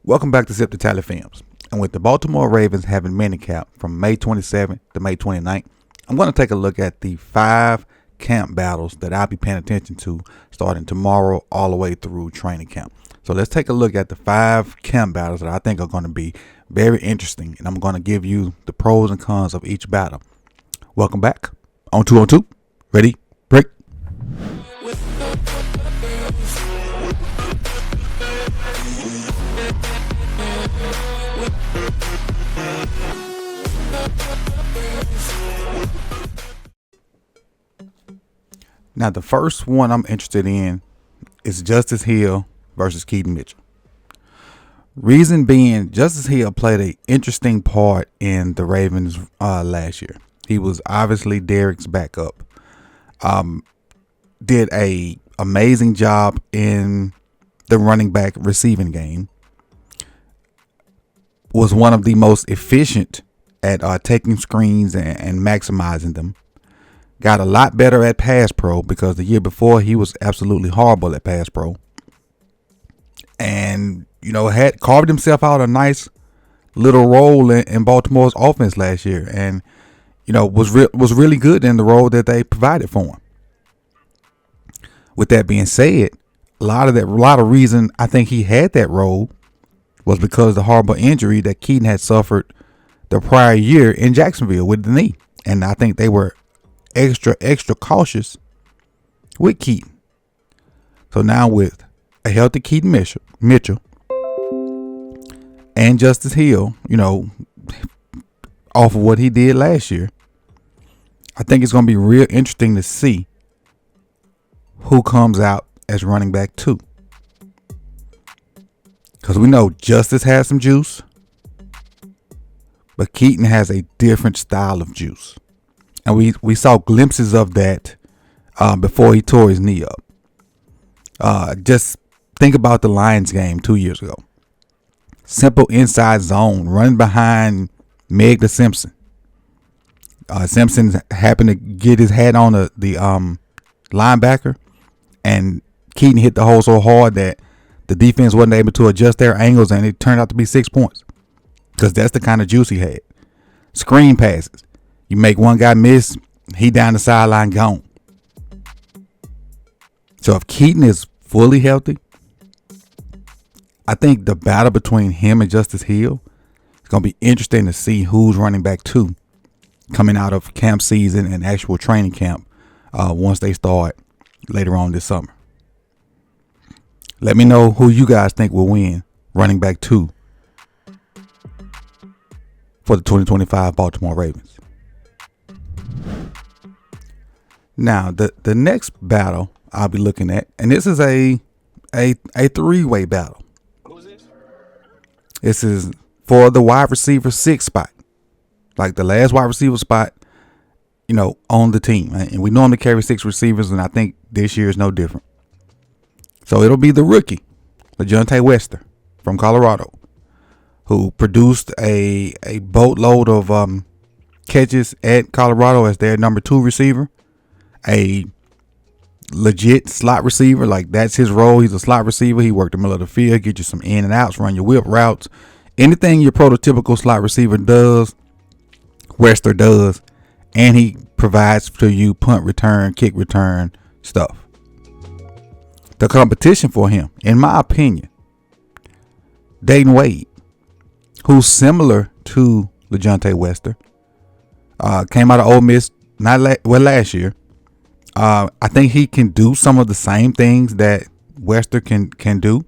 Welcome back to Zip the Tally Films. And with the Baltimore Ravens having minicamp from May 27th to May 29th, I'm going to take a look at the 5 camp battles that I'll be paying attention to starting tomorrow all the way through training camp. So let's take a look at the 5 camp battles that I think are going to be very interesting. And I'm going to give you the pros and cons of each battle. Welcome back. On 2 Ready? Break. Now, the first one I'm interested in is Justice Hill versus Keaton Mitchell. Reason being, Justice Hill played an interesting part in the Ravens last year. He was obviously Derek's backup. Did a amazing job in the running back receiving game. Was one of the most efficient at taking screens and maximizing them. Got a lot better at pass pro because the year before he was absolutely horrible at pass pro. And, had carved himself out a nice little role in Baltimore's offense last year. And, was really good in the role that they provided for him. With that being said, a lot of reason I think he had that role was because of the horrible injury that Keaton had suffered the prior year in Jacksonville with the knee. And I think they were extra cautious with Keaton. So now with a healthy Keaton Mitchell and Justice Hill, off of what he did last year, I think it's going to be real interesting to see who comes out as running back 2. Because we know Justice has some juice, but Keaton has a different style of juice. And we saw glimpses of that before he tore his knee up. Just think about the Lions game 2 years ago. Simple inside zone, running behind Meg the Simpson. Simpson happened to get his hat on the linebacker, and Keaton hit the hole so hard that the defense wasn't able to adjust their angles, and it turned out to be 6 points. Because that's the kind of juice he had. Screen passes. You make one guy miss, he down the sideline gone. So if Keaton is fully healthy, I think the battle between him and Justice Hill is going to be interesting to see who's running back 2 coming out of camp season and actual training camp once they start later on this summer. Let me know who you guys think will win running back 2 for the 2025 Baltimore Ravens. Now, the next battle I'll be looking at, and this is a 3-way battle. Who's this? This is for the wide receiver 6 spot, like the last wide receiver spot, on the team. And we normally carry 6 receivers, and I think this year is no different. So it'll be the rookie, LeJontay Wester from Colorado, who produced a boatload of catches at Colorado as their number 2 receiver. A legit slot receiver, like that's his role. He's a slot receiver. He worked the middle of the field, get you some in and outs, run your whip routes. Anything your prototypical slot receiver does, Wester does, and he provides to you punt return, kick return stuff. The competition for him, in my opinion, Dayton Wade, who's similar to LeJontay Wester, came out of Ole Miss last year. I think he can do some of the same things that Wester can do.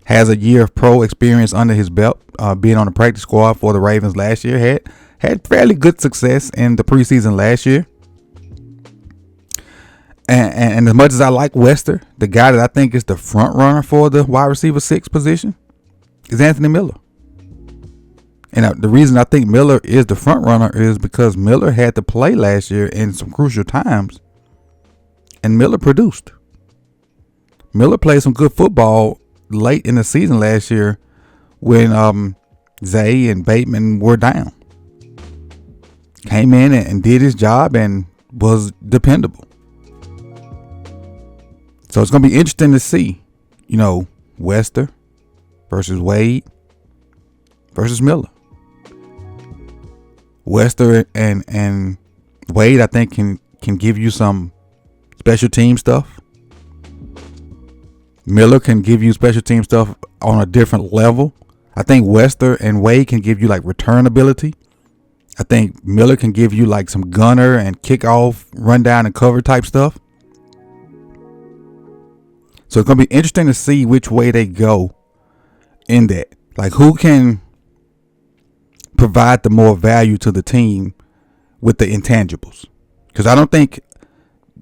Has a year of pro experience under his belt, being on the practice squad for the Ravens last year. Had fairly good success in the preseason last year. And as much as I like Wester, the guy that I think is the front runner for the wide receiver 6 position is Anthony Miller. And the reason I think Miller is the front runner is because Miller had to play last year in some crucial times, and Miller produced. Miller played some good football late in the season last year when Zay and Bateman were down. Came in and did his job and was dependable. So it's going to be interesting to see, Wester versus Wade versus Miller. Wester and Wade, I think, can give you some special team stuff. Miller can give you special team stuff on a different level. I think Wester and Wade can give you like return ability. I think Miller can give you like some gunner and kickoff, run down and cover type stuff. So it's going to be interesting to see which way they go in that. Like, who can provide the more value to the team with the intangibles? Because I don't think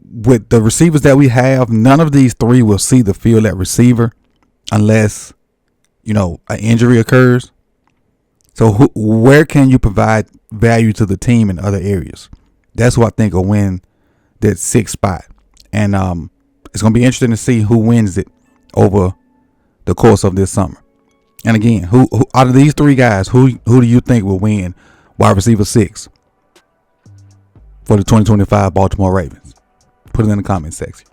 with the receivers that we have, none of these three will see the field at receiver unless, an injury occurs. So where can you provide value to the team in other areas? That's who I think will win that 6th spot. And it's going to be interesting to see who wins it over the course of this summer. And again, who out of these three guys, who do you think will win wide receiver 6 for the 2025 Baltimore Ravens? Put it in the comment section.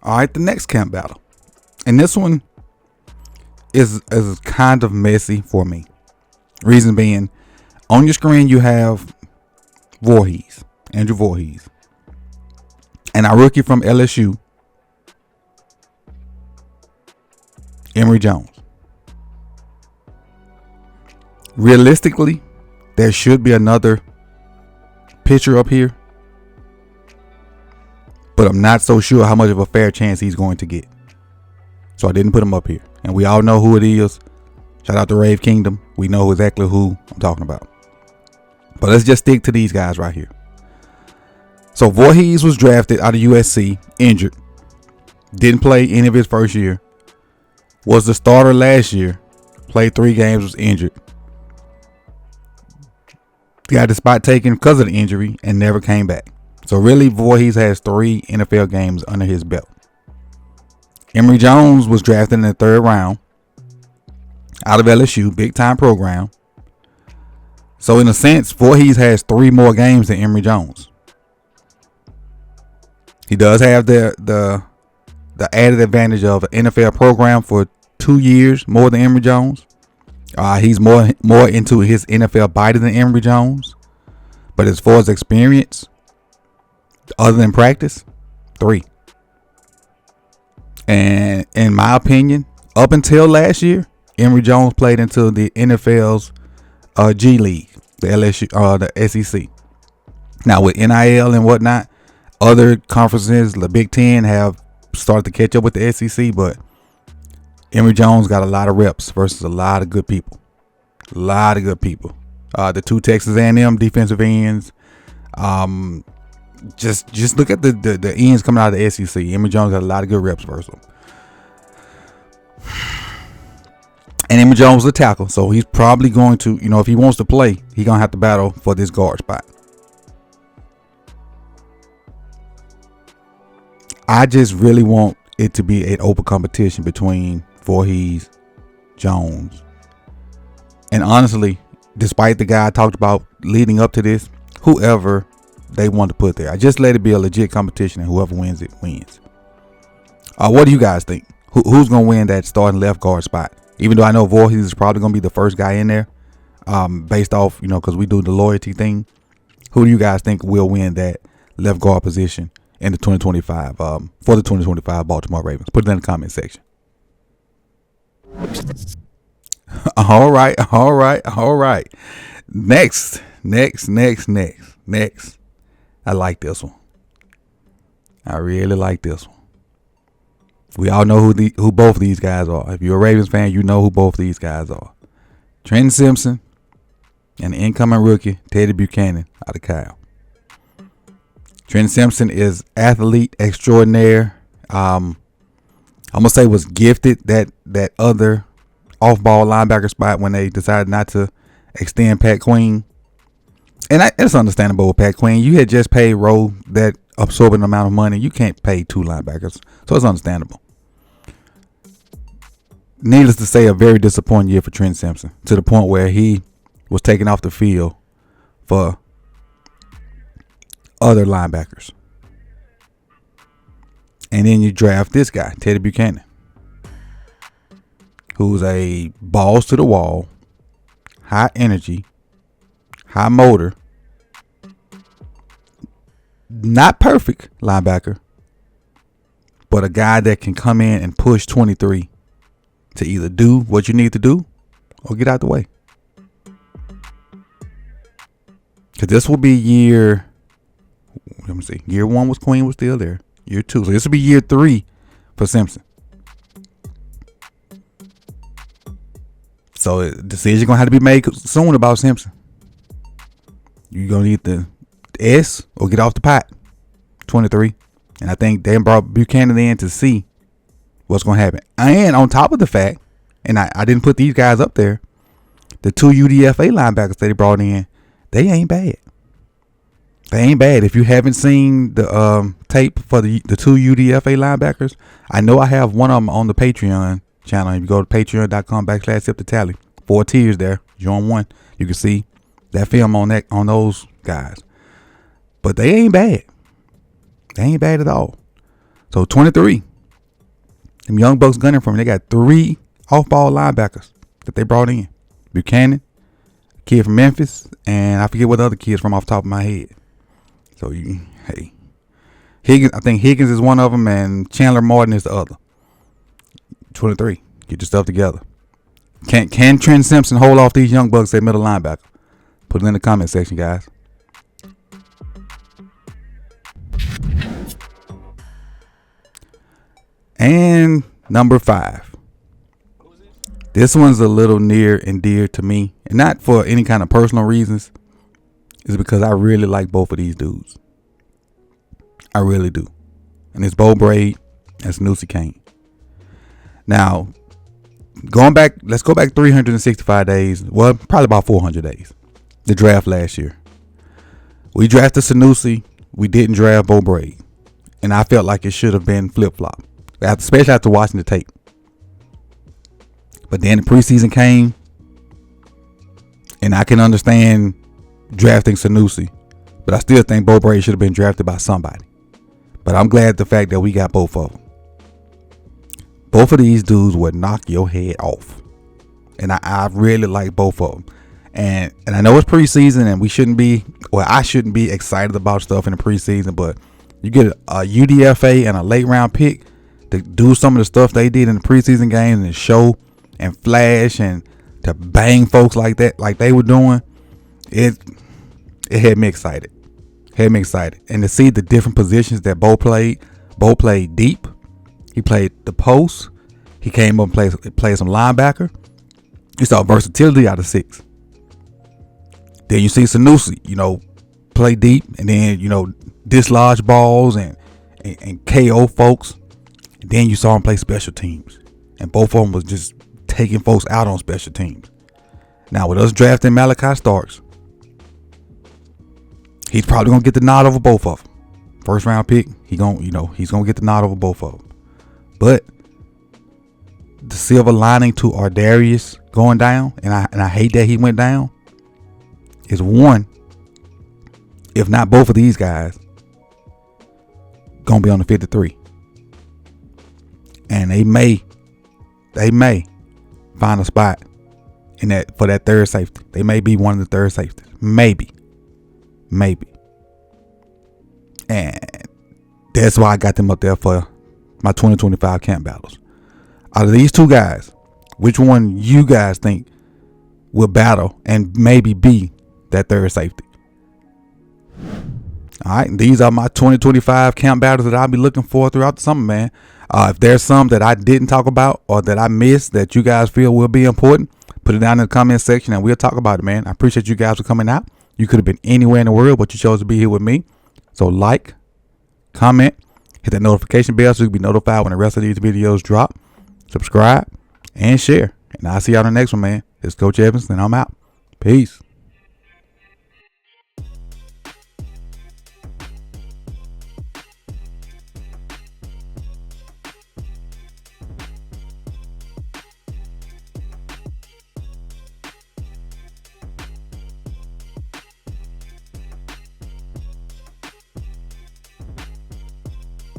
All right, the next camp battle. And this one is kind of messy for me. Reason being, on your screen you have Andrew Voorhees. And our rookie from LSU, Emory Jones. Realistically, there should be another pitcher up here, but I'm not so sure how much of a fair chance he's going to get. So I didn't put him up here. And we all know who it is. Shout out to Rave Kingdom. We know exactly who I'm talking about. But let's just stick to these guys right here. So Voorhees was drafted out of USC, injured. Didn't play any of his first year. Was the starter last year. Played 3 games, was injured. Got the spot taken because of the injury and never came back. So really, Voorhees has 3 NFL games under his belt. Emory Jones was drafted in the 3rd round out of LSU, big time program. So in a sense, Voorhees has 3 more games than Emory Jones. He does have the added advantage of an NFL program for 2 years more than Emory Jones. He's more into his NFL body than Emory Jones. But as far as experience, other than practice, 3. And in my opinion, up until last year, Emory Jones played into the NFL's G League, the LSU, the SEC. Now with NIL and whatnot, other conferences, the Big Ten, have started to catch up with the SEC, but Emory Jones got a lot of reps versus a lot of good people. A lot of good people. The 2 Texas A&M defensive ends. Just look at the ends coming out of the SEC. Emory Jones got a lot of good reps versus them. And Emory Jones was a tackle, so he's probably going to, if he wants to play, he's going to have to battle for this guard spot. I just really want it to be an open competition between Voorhees, Jones. And honestly, despite the guy I talked about leading up to this, whoever they want to put there, I just let it be a legit competition, and whoever wins it wins. What do you guys think? Who's going to win that starting left guard spot? Even though I know Voorhees is probably going to be the first guy in there, based off, because we do the loyalty thing. Who do you guys think will win that left guard position in the 2025 for the 2025 Baltimore Ravens? Put it in the comment section. All right. Next. I like this one. I really like this one. We all know who both of these guys are. If you're a Ravens fan, you know who both of these guys are. Trenton Simpson and the incoming rookie, Teddy Buchanan out of Cal. Trenton Simpson is athlete extraordinaire. I'm going to say was gifted that other off-ball linebacker spot when they decided not to extend Pat Queen. And it's understandable with Pat Queen. You had just paid Rowe that absorbing amount of money. You can't pay 2 linebackers. So it's understandable. Needless to say, a very disappointing year for Trent Simpson, to the point where he was taken off the field for other linebackers. And then you draft this guy, Teddy Buchanan, who's a balls to the wall, high energy, high motor, not perfect linebacker, but a guy that can come in and push 23 to either do what you need to do or get out the way. Because this will be year 1 was Queen was still there. Year 2. So this will be year 3 for Simpson. So a decision going to have to be made soon about Simpson. You're going to need the S or get off the pot. 23. And I think they brought Buchanan in to see what's going to happen. And on top of the fact, and I didn't put these guys up there, the 2 UDFA linebackers that they brought in, they ain't bad. They ain't bad. If you haven't seen the tape for the 2 UDFA linebackers, I know I have one of them on the Patreon channel. If you go to patreon.com/SipTheTally, 4 tiers there. Join one. You can see that film on those guys. But they ain't bad. They ain't bad at all. So 23. Them young bucks gunning from them. They got 3 off-ball linebackers that they brought in. Buchanan, kid from Memphis, and I forget what the other kids from off the top of my head. So Higgins, I think Higgins is one of them, and Chandler Martin is the other. 23. Get your stuff together. Can Trent Simpson hold off these young bucks at middle linebacker? Put it in the comment section, guys. And number 5. This one's a little near and dear to me, and not for any kind of personal reasons. It's because I really like both of these dudes. I really do. And it's Bo Braid and Sanusi Kane. Now, let's go back 365 days. Well, probably about 400 days. The draft last year. We drafted Sanusi. We didn't draft Bo Braid. And I felt like it should have been flip-flop. Especially after watching the tape. But then the preseason came. And I can understand drafting Sanusi. But I still think Bo Braid should have been drafted by somebody. But I'm glad the fact that we got both of them. Both of these dudes would knock your head off. And I really like both of them. And I know it's preseason and I shouldn't be excited about stuff in the preseason. But you get a UDFA and a late round pick to do some of the stuff they did in the preseason games and show and flash and to bang folks like that, like they were doing. It had me excited. And to see the different positions that Bo played. Bo played deep. He played the post. He came up and played some linebacker. You saw versatility out of 6. Then you see Sanusi, play deep and then, dislodge balls and KO folks. And then you saw him play special teams. And both of them was just taking folks out on special teams. Now with us drafting Malachi Starks, he's probably gonna get the nod over both of them. First round pick, he's gonna get the nod over both of them. But the silver lining to Ardarius going down, and I hate that he went down, is one, if not both of these guys, gonna be on the 53. And they may find a spot in that for that third safety. They may be one of the third safeties. Maybe. And that's why I got them up there for my 2025 camp battles. Out of these 2 guys, which one you guys think will battle and maybe be that third safety? All right, these are my 2025 camp battles that I'll be looking for throughout the summer, man. If there's some that I didn't talk about or that I missed that you guys feel will be important, put it down in the comment section and we'll talk about it, man. I appreciate you guys for coming out. You could have been anywhere in the world, but you chose to be here with me. So like, comment, hit that notification bell so you can be notified when the rest of these videos drop. Subscribe and share. And I'll see y'all on the next one, man. It's Coach Evans and I'm out. Peace.